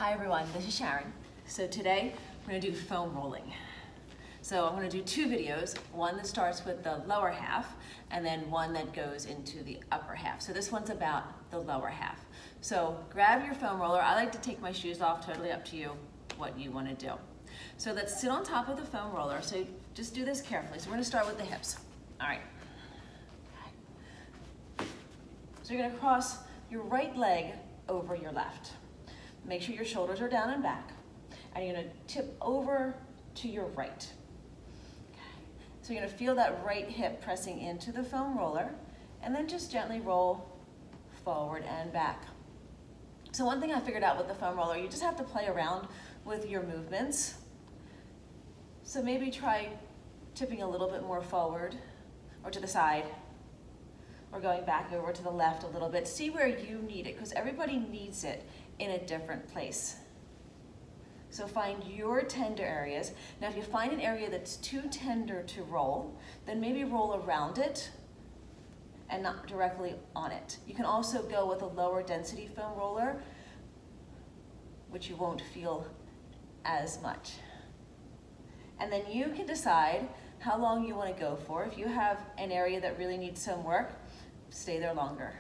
Hi everyone, this is Sharon. So today we're going to do foam rolling. So I'm going to do two videos, one that starts with the lower half and then one that goes into the upper half. So this one's about the lower half. So grab your foam roller. I like to take my shoes off, totally up to you what you want to do. So let's sit on top of the foam roller. So just do this carefully. So we're going to start with the hips. All right. So you're going to cross your right leg over your left. Make sure your shoulders are down and back. And you're going to tip over to your right. Okay. So you're going to feel that right hip pressing into the foam roller, and then just gently roll forward and back. So one thing I figured out with the foam roller, you just have to play around with your movements. So maybe try tipping a little bit more forward or to the side, or going back over to the left a little bit. See where you need it, because everybody needs it in a different place. So find your tender areas. Now if you find an area that's too tender to roll, then maybe roll around it and not directly on it. You can also go with a lower density foam roller, which you won't feel as much. And then you can decide how long you want to go for. If you have an area that really needs some work, stay there longer.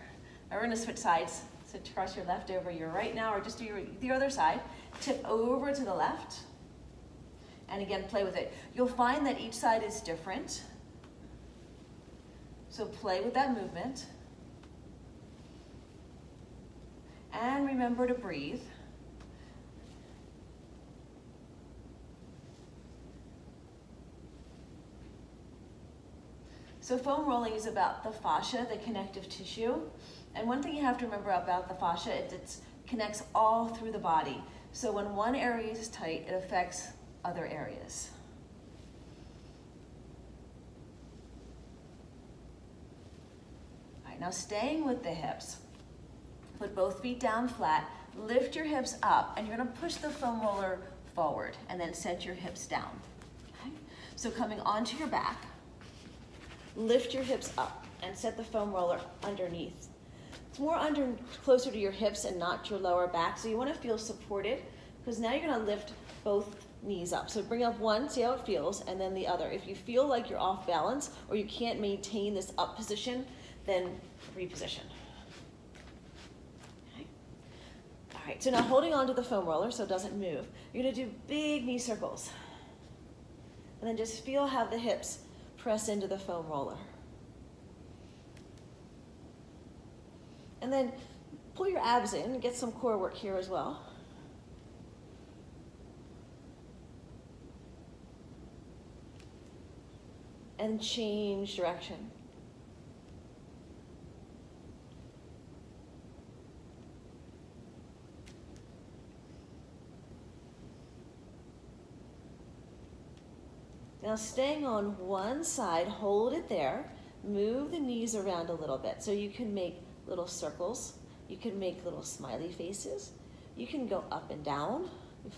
Now we're going to switch sides. So cross your left over your right now, or just do the other side. Tip over to the left, and again, play with it. You'll find that each side is different. So play with that movement. And remember to breathe. So foam rolling is about the fascia, the connective tissue. And one thing you have to remember about the fascia is it connects all through the body. So when one area is tight, it affects other areas. All right, now staying with the hips, put both feet down flat, lift your hips up, and you're gonna push the foam roller forward and then set your hips down. Okay? So coming onto your back, lift your hips up and set the foam roller underneath. It's more closer to your hips and not your lower back, so you want to feel supported, because now you're going to lift both knees up. So bring up one, see how it feels, and then the other. If you feel like you're off balance or you can't maintain this up position, then reposition. Okay. All right, so now holding on to the foam roller so it doesn't move, you're going to do big knee circles. And then just feel how the hips press into the foam roller. And then pull your abs in and get some core work here as well. And change direction. Now staying on one side, hold it there, move the knees around a little bit so you can make little circles, you can make little smiley faces, you can go up and down,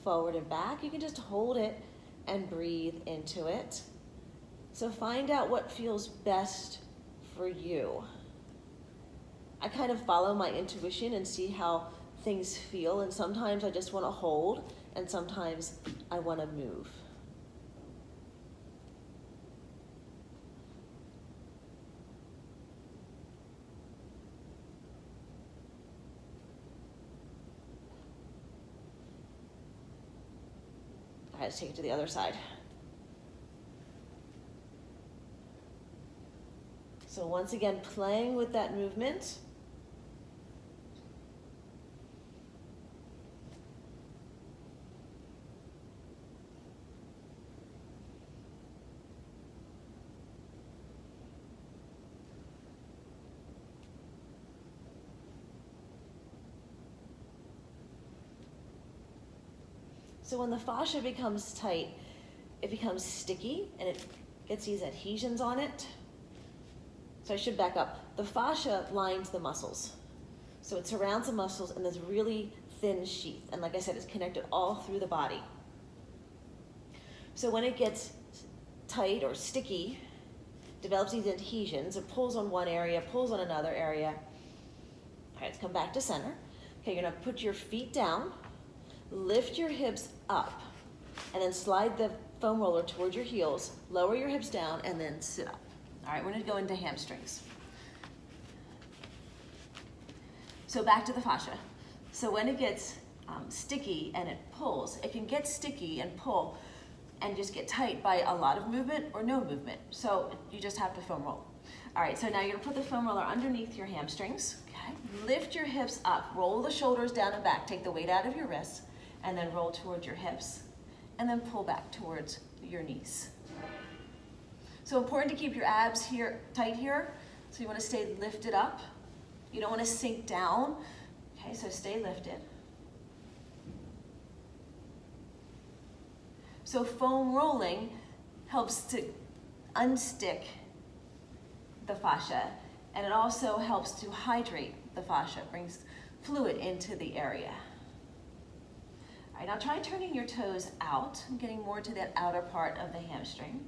forward and back, you can just hold it and breathe into it. So find out what feels best for you. I kind of follow my intuition and see how things feel, and sometimes I just want to hold and sometimes I want to move. All right, let's take it to the other side. So once again, playing with that movement. So when the fascia becomes tight, it becomes sticky and it gets these adhesions on it. So I should back up. The fascia lines the muscles. So it surrounds the muscles in this really thin sheath. And like I said, it's connected all through the body. So when it gets tight or sticky, develops these adhesions, it pulls on one area, pulls on another area. All right, let's come back to center. Okay, you're gonna put your feet down, Lift your hips up and then slide the foam roller towards your heels, lower your hips down, and then sit up. All right, we're gonna go into hamstrings. So back to the fascia. So when it gets sticky and it pulls, it can get sticky and pull and just get tight by a lot of movement or no movement. So you just have to foam roll. All right, so now you're gonna put the foam roller underneath your hamstrings, okay? Lift your hips up, roll the shoulders down and back, take the weight out of your wrists, and then roll towards your hips, and then pull back towards your knees. So important to keep your abs here tight here. So you wanna stay lifted up. You don't wanna sink down. Okay, so stay lifted. So foam rolling helps to unstick the fascia, and it also helps to hydrate the fascia, brings fluid into the area. All right, now try turning your toes out and getting more to that outer part of the hamstring.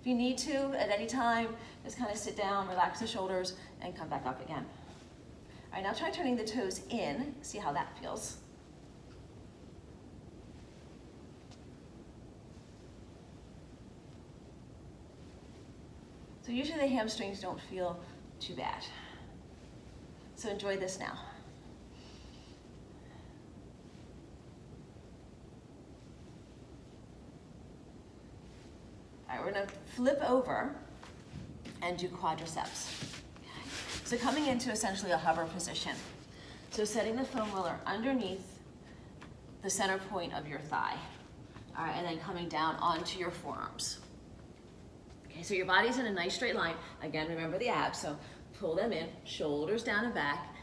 If you need to, at any time, just kind of sit down, relax the shoulders, and come back up again. All right, now try turning the toes in, see how that feels. So usually the hamstrings don't feel too bad. So enjoy this now. All right, we're gonna flip over and do quadriceps. Okay. So coming into essentially a hover position. So setting the foam roller underneath the center point of your thigh. All right, and then coming down onto your forearms. Okay, so your body's in a nice straight line. Again, remember the abs, so pull them in, shoulders down and back,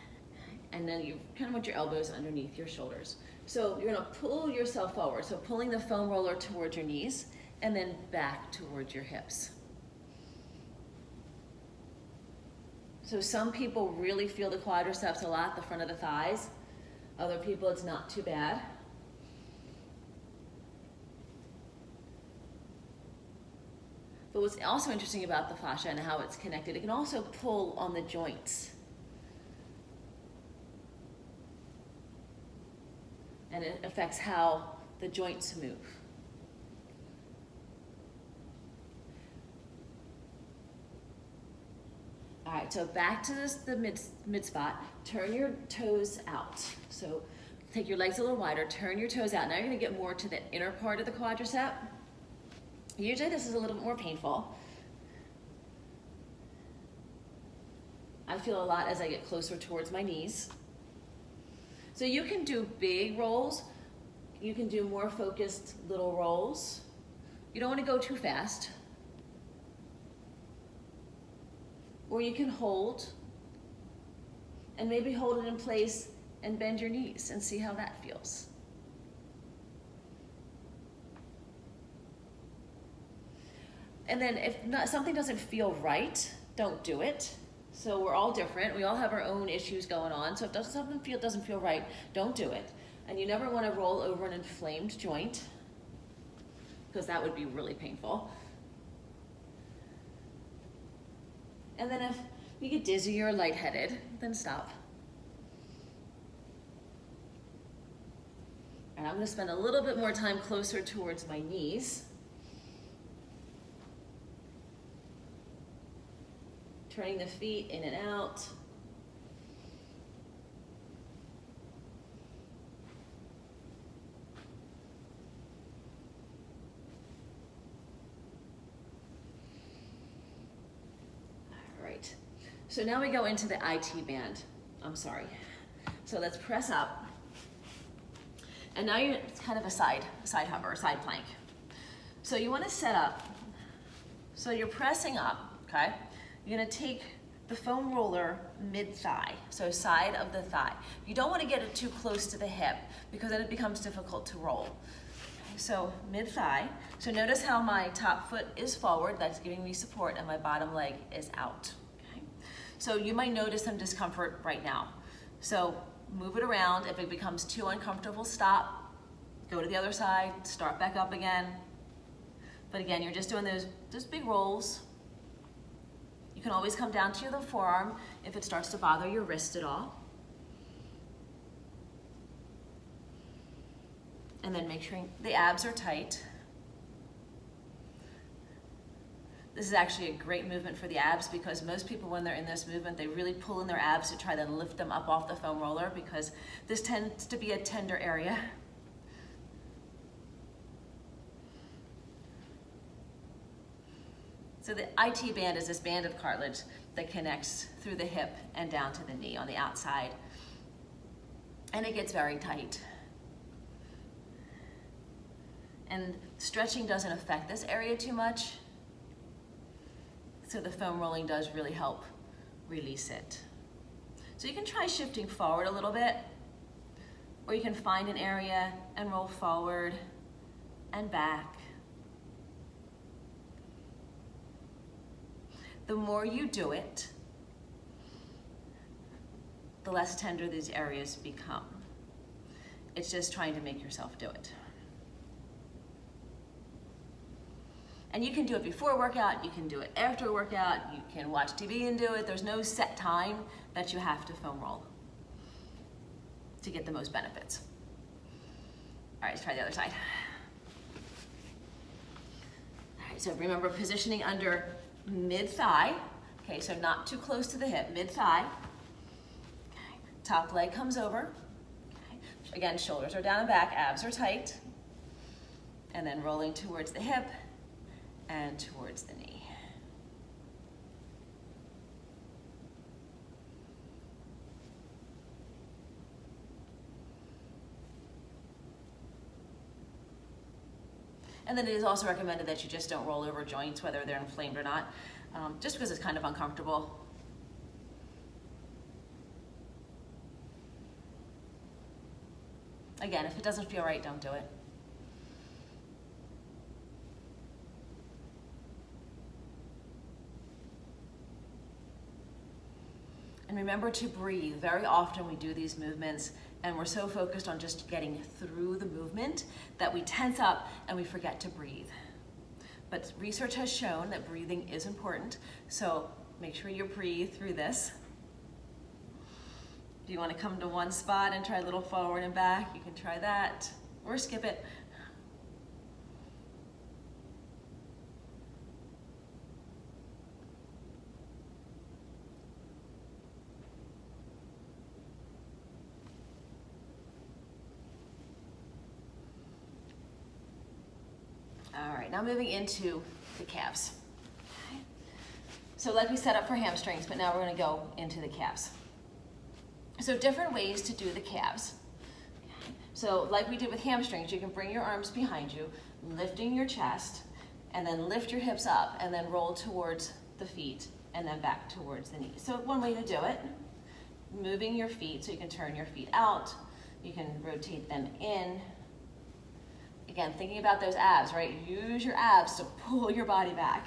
and then you kind of want your elbows underneath your shoulders. So you're gonna pull yourself forward, so pulling the foam roller towards your knees, and then back towards your hips. So some people really feel the quadriceps a lot, the front of the thighs. Other people, it's not too bad. But what's also interesting about the fascia and how it's connected, it can also pull on the joints. And it affects how the joints move. All right, so back to the mid spot. Turn your toes out. So take your legs a little wider, turn your toes out. Now you're gonna get more to the inner part of the quadricep. Usually this is a little bit more painful. I feel a lot as I get closer towards my knees. So you can do big rolls. You can do more focused little rolls. You don't want to go too fast. Or you can hold and maybe hold it in place and bend your knees and see how that feels. And then if something doesn't feel right, don't do it. So we're all different. We all have our own issues going on. So if something doesn't feel right, don't do it. And you never want to roll over an inflamed joint, because that would be really painful. And then if you get dizzy or lightheaded, then stop. And I'm going to spend a little bit more time closer towards my knees. Turning the feet in and out. All right. So now we go into the IT band. I'm sorry. So let's press up. And now it's kind of a side hover, side plank. So you want to set up. So you're pressing up, okay? You're gonna take the foam roller mid-thigh, so side of the thigh. You don't wanna get it too close to the hip because then it becomes difficult to roll. Okay, so mid-thigh. So notice how my top foot is forward, that's giving me support, and my bottom leg is out. Okay? So you might notice some discomfort right now. So move it around. If it becomes too uncomfortable, stop. Go to the other side, start back up again. But again, you're just doing those big rolls. You can always come down to the forearm if it starts to bother your wrist at all. And then make sure the abs are tight. This is actually a great movement for the abs because most people, when they're in this movement, they really pull in their abs to try to lift them up off the foam roller because this tends to be a tender area. So the IT band is this band of cartilage that connects through the hip and down to the knee on the outside. And it gets very tight. And stretching doesn't affect this area too much. So the foam rolling does really help release it. So you can try shifting forward a little bit, or you can find an area and roll forward and back. The more you do it, the less tender these areas become. It's just trying to make yourself do it. And you can do it before a workout, you can do it after a workout, you can watch TV and do it. There's no set time that you have to foam roll to get the most benefits. All right, let's try the other side. All right, so remember positioning under mid-thigh. Okay, so not too close to the hip, mid-thigh. Okay, top leg comes over. Okay. Again, shoulders are down and back, abs are tight. And then rolling towards the hip and towards the knee. And then it is also recommended that you just don't roll over joints, whether they're inflamed or not, just because it's kind of uncomfortable. Again, if it doesn't feel right, don't do it. And remember to breathe. Very often we do these movements and we're so focused on just getting through the movement that we tense up and we forget to breathe. But research has shown that breathing is important, so make sure you breathe through this. If you want to come to one spot and try a little forward and back, you can try that, or skip it. All right, now moving into the calves. Okay. So like we set up for hamstrings, but now we're going to go into the calves. So different ways to do the calves. Okay. So like we did with hamstrings, you can bring your arms behind you, lifting your chest, and then lift your hips up, and then roll towards the feet, and then back towards the knees. So one way to do it, moving your feet, so you can turn your feet out, you can rotate them in. Again, thinking about those abs, right? Use your abs to pull your body back.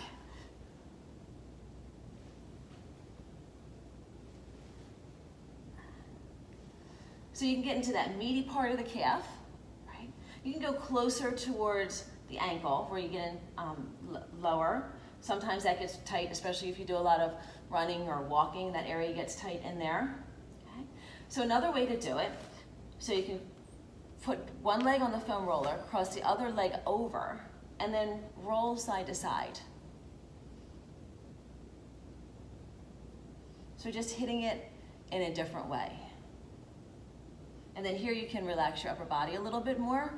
So you can get into that meaty part of the calf, right? You can go closer towards the ankle where you get in lower. Sometimes that gets tight, especially if you do a lot of running or walking, that area gets tight in there. Okay? So another way to do it, so you can put one leg on the foam roller, cross the other leg over, and then roll side to side. So just hitting it in a different way. And then here you can relax your upper body a little bit more.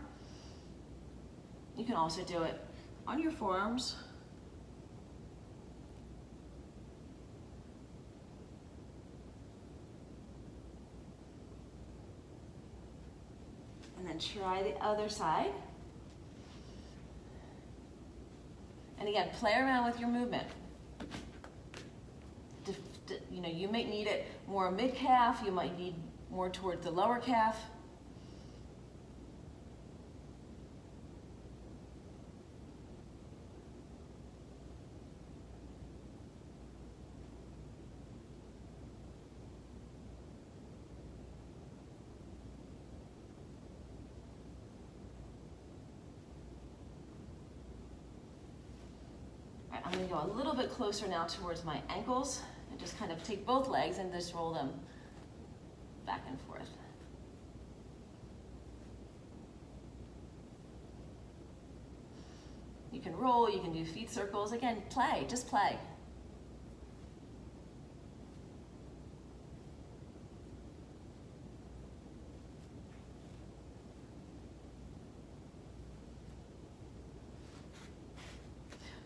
You can also do it on your forearms. And then try the other side. And again, play around with your movement. You know, you might need it more mid-calf, you might need more towards the lower calf. I'm going to go a little bit closer now towards my ankles and just kind of take both legs and just roll them back and forth. can roll, you can do feet circles. Again, play, just play.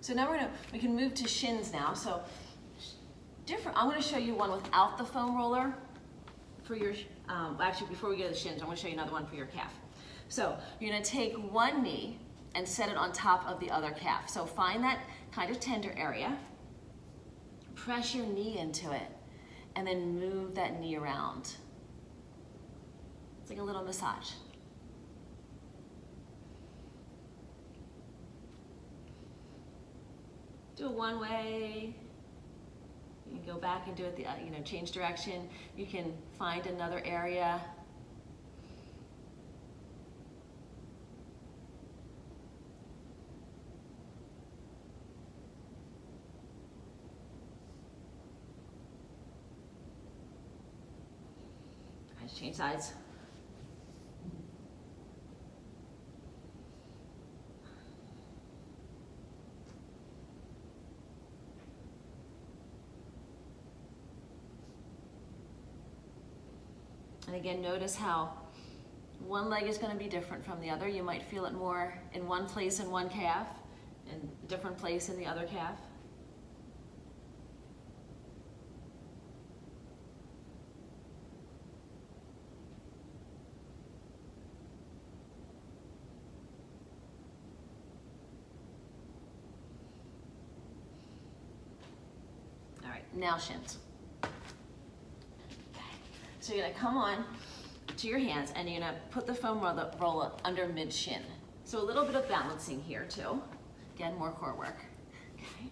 So now we can move to shins now. So I'm going to show you one without the foam roller for your, actually before we go to the shins, I'm going to show you another one for your calf. So you're going to take one knee and set it on top of the other calf. So find that kind of tender area, press your knee into it, and then move that knee around. It's like a little massage. Do it one way. You can go back and do it the, change direction. You can find another area. Let's change sides. And again, notice how one leg is going to be different from the other. You might feel it more in one place in one calf and a different place in the other calf. All right, now shins. So you're gonna come on to your hands and you're gonna put the foam roller under mid shin. So a little bit of balancing here too. Again, more core work. Okay.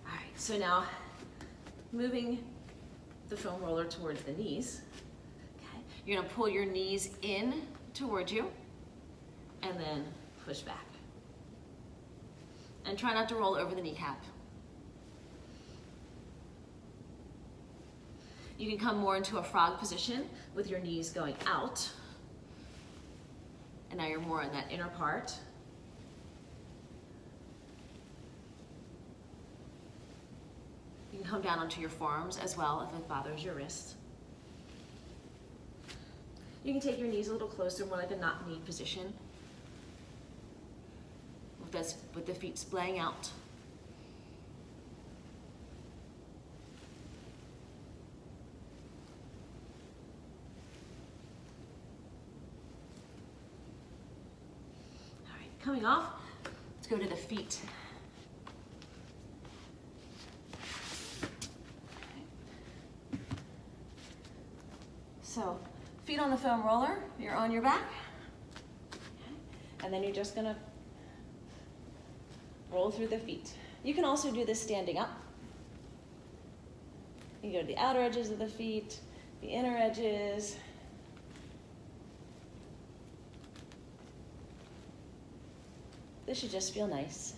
All right, so now moving the foam roller towards the knees. Okay. You're gonna pull your knees in towards you and then push back. And try not to roll over the kneecap. You can come more into a frog position with your knees going out. And now you're more in that inner part. You can come down onto your forearms as well if it bothers your wrists. You can take your knees a little closer, more like a knock-knee position. With the feet splaying out. Coming off, let's go to the feet. Okay. So, feet on the foam roller, you're on your back. Okay. And then you're just gonna roll through the feet. You can also do this standing up. You can go to the outer edges of the feet, the inner edges. This should just feel nice.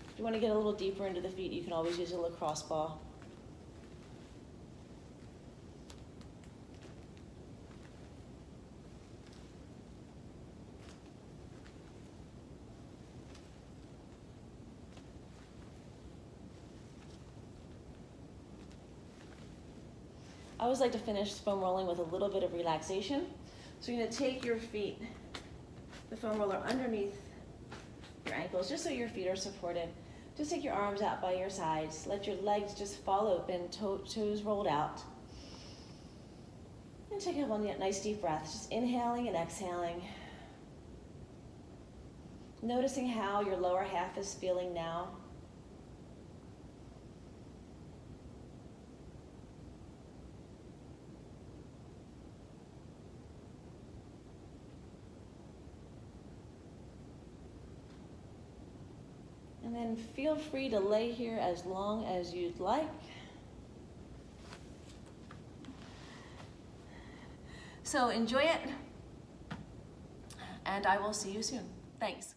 If you want to get a little deeper into the feet, you can always use a lacrosse ball. I always like to finish foam rolling with a little bit of relaxation. So you're going to take your feet, the foam roller underneath your ankles, just so your feet are supported. Just take your arms out by your sides. Let your legs just fall open, toes rolled out. And take a nice deep breath, just inhaling and exhaling. Noticing how your lower half is feeling now. And then feel free to lay here as long as you'd like. So enjoy it, and I will see you soon. Thanks.